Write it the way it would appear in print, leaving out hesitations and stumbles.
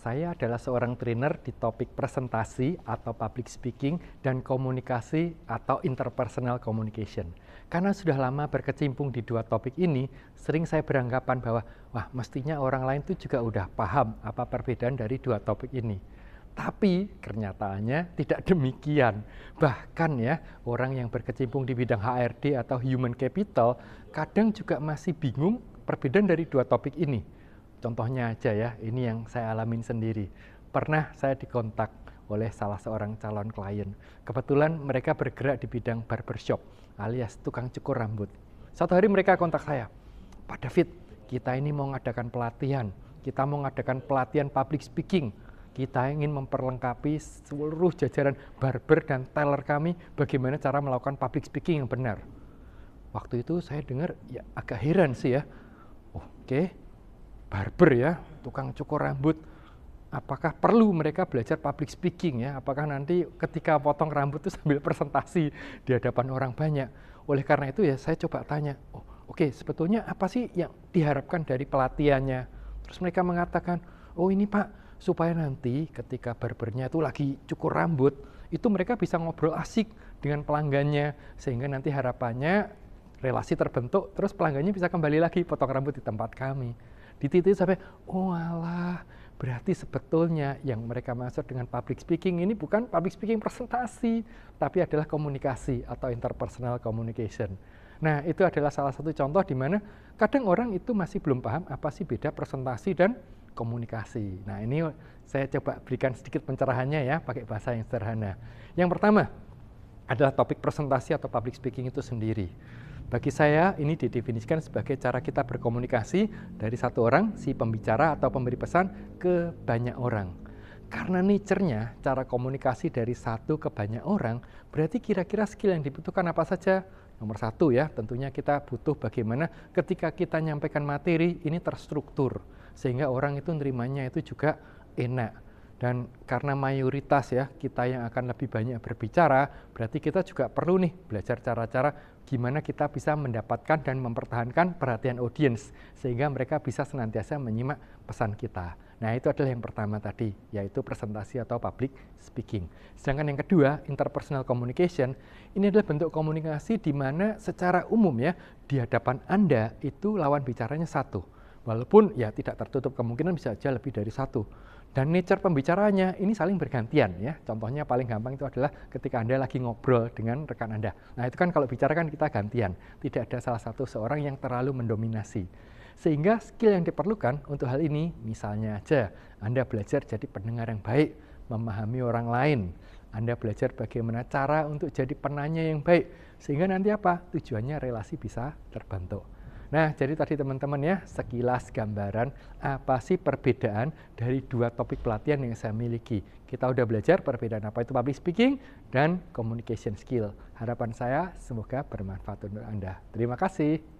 Saya adalah seorang trainer di topik presentasi atau public speaking dan komunikasi atau interpersonal communication. Karena sudah lama berkecimpung di dua topik ini, sering saya beranggapan bahwa, wah mestinya orang lain itu juga udah paham apa perbedaan dari dua topik ini. Tapi kenyataannya tidak demikian. Bahkan ya, orang yang berkecimpung di bidang HRD atau human capital kadang juga masih bingung perbedaan dari dua topik ini. Contohnya aja ya, ini yang saya alamin sendiri. Pernah saya dikontak oleh salah seorang calon klien. Kebetulan mereka bergerak di bidang barbershop alias tukang cukur rambut. Satu hari mereka kontak saya, Pak David, kita ini mau ngadakan pelatihan. Kita mau ngadakan pelatihan public speaking. Kita ingin memperlengkapi seluruh jajaran barber dan tailor kami bagaimana cara melakukan public speaking yang benar. Waktu itu saya dengar ya agak heran sih ya. Oke. Barber ya, tukang cukur rambut, apakah perlu mereka belajar public speaking ya? Apakah nanti ketika potong rambut itu sambil presentasi di hadapan orang banyak? Oleh karena itu ya saya coba tanya, oke, sebetulnya apa sih yang diharapkan dari pelatihannya? Terus mereka mengatakan, oh ini Pak, supaya nanti ketika barbernya itu lagi cukur rambut, itu mereka bisa ngobrol asik dengan pelanggannya, sehingga nanti harapannya relasi terbentuk, terus pelanggannya bisa kembali lagi potong rambut di tempat kami. Di titik sampai, oh alah, berarti sebetulnya yang mereka maksud dengan public speaking ini bukan public speaking presentasi, tapi adalah komunikasi atau interpersonal communication. Nah, itu adalah salah satu contoh di mana kadang orang itu masih belum paham apa sih beda presentasi dan komunikasi. Nah, ini saya coba berikan sedikit pencerahannya ya, pakai bahasa yang sederhana. Yang pertama adalah topik presentasi atau public speaking itu sendiri. Bagi saya, ini didefinisikan sebagai cara kita berkomunikasi dari satu orang, si pembicara atau pemberi pesan, ke banyak orang. Karena nature-nya, cara komunikasi dari satu ke banyak orang, berarti kira-kira skill yang dibutuhkan apa saja? Nomor satu ya, tentunya kita butuh bagaimana ketika kita nyampaikan materi, ini terstruktur. Sehingga orang itu nerimanya itu juga enak. Dan karena mayoritas ya, kita yang akan lebih banyak berbicara, berarti kita juga perlu nih belajar cara-cara gimana kita bisa mendapatkan dan mempertahankan perhatian audiens, sehingga mereka bisa senantiasa menyimak pesan kita. Nah, itu adalah yang pertama tadi, yaitu presentasi atau public speaking. Sedangkan yang kedua, interpersonal communication, ini adalah bentuk komunikasi di mana secara umum ya, di hadapan Anda itu lawan bicaranya satu. Walaupun ya tidak tertutup kemungkinan bisa saja lebih dari satu. Dan nature pembicaranya ini saling bergantian ya. Contohnya paling gampang itu adalah ketika Anda lagi ngobrol dengan rekan Anda. Nah, itu kan kalau bicara kan kita gantian. Tidak ada salah satu seorang yang terlalu mendominasi. Sehingga skill yang diperlukan untuk hal ini, misalnya aja Anda belajar jadi pendengar yang baik, memahami orang lain. Anda belajar bagaimana cara untuk jadi penanya yang baik. Sehingga nanti apa? Tujuannya relasi bisa terbentuk. Nah, jadi tadi teman-teman ya, sekilas gambaran apa sih perbedaan dari dua topik pelatihan yang saya miliki. Kita udah belajar perbedaan apa itu public speaking dan communication skill. Harapan saya semoga bermanfaat untuk Anda. Terima kasih.